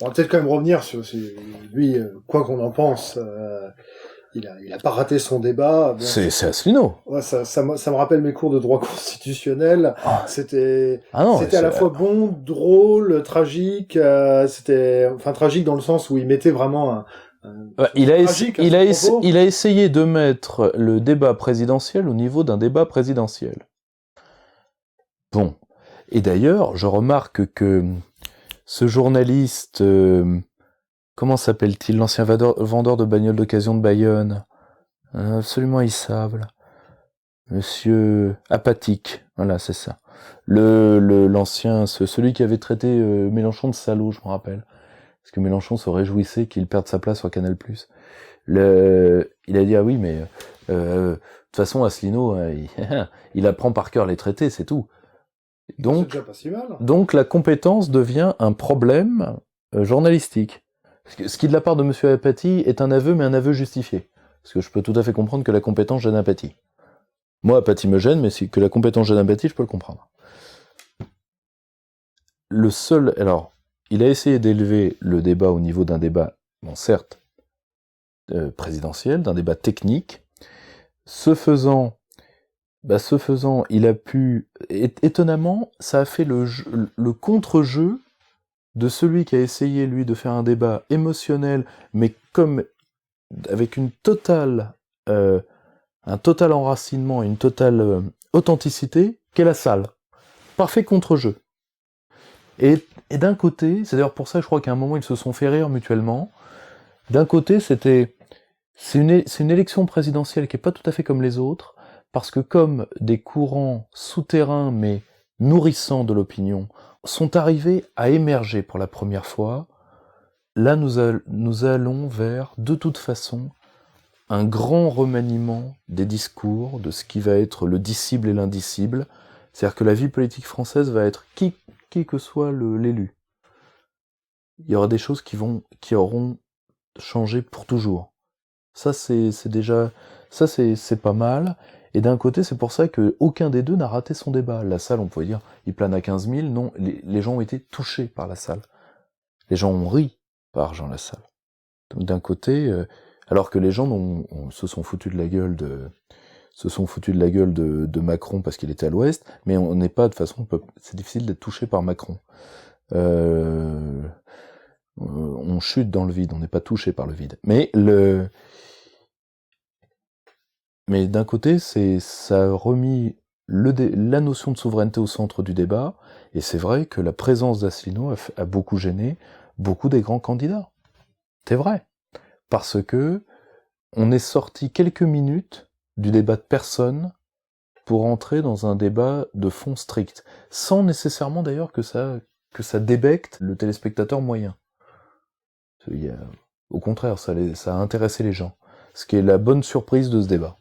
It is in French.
On va peut-être quand même revenir sur lui, quoi qu'on en pense, il a pas raté son débat. Bon, C'est Asselineau. ouais, ça me rappelle mes cours de droit constitutionnel. Ah, C'était ah non, c'était à la fois bon, drôle, tragique. C'était enfin tragique dans le sens où il mettait vraiment tragique à son propos. il a essayé de mettre le débat présidentiel au niveau d'un débat présidentiel. Bon. Et d'ailleurs, je remarque que ce journaliste, comment s'appelle-t-il, l'ancien vendeur de bagnoles d'occasion de Bayonne, absolument haïssable, Monsieur Apathique, voilà, c'est ça. L'ancien, celui qui avait traité Mélenchon de salaud, je me rappelle. Parce que Mélenchon se réjouissait qu'il perde sa place sur Canal+. Il a dit, ah oui, mais de toute façon, Asselineau, il apprend par cœur les traités, c'est tout. C'est Donc, déjà pas si mal. donc la compétence devient un problème journalistique. Ce qui, de la part de Monsieur Apathy, est un aveu, mais un aveu justifié. Parce que je peux tout à fait comprendre que la compétence gêne Apathy. Moi, Apathy me gêne, mais si que la compétence gêne Apathy, je peux le comprendre. Alors, il a essayé d'élever le débat au niveau d'un débat, bon, certes, présidentiel, d'un débat technique. Ce faisant, il a pu, étonnamment, ça a fait le contre-jeu de celui qui a essayé, lui, de faire un débat émotionnel, mais comme avec un total enracinement, une totale authenticité, qu'est la salle. Parfait contre-jeu. Et d'un côté, c'est d'ailleurs pour ça, je crois qu'à un moment, ils se sont fait rire mutuellement. D'un côté, c'est une élection présidentielle qui est pas tout à fait comme les autres, parce que comme des courants souterrains, mais nourrissants de l'opinion, sont arrivés à émerger pour la première fois, là, nous allons vers, de toute façon, un grand remaniement des discours, de ce qui va être le disciple et l'indicible. C'est-à-dire que la vie politique française va être qui que soit l'élu. Il y aura des choses qui auront changé pour toujours. Ça, c'est pas mal. Et d'un côté, c'est pour ça que aucun des deux n'a raté son débat. La salle, on pourrait dire, il plane à 15 000. Non, les gens ont été touchés par la salle. Les gens ont ri par Jean Lassalle. Donc d'un côté, alors que les gens se sont foutus de la gueule de Macron parce qu'il était à l'Ouest, mais on n'est pas, de toute façon, c'est difficile d'être touché par Macron. On chute dans le vide, on n'est pas touché par le vide. Mais d'un côté, ça a remis la notion de souveraineté au centre du débat, et c'est vrai que la présence d'Asselineau a beaucoup gêné beaucoup des grands candidats. C'est vrai. Parce que on est sorti quelques minutes du débat de personne pour entrer dans un débat de fond strict, sans nécessairement d'ailleurs que ça débecte le téléspectateur moyen. Au contraire, ça a intéressé les gens, ce qui est la bonne surprise de ce débat.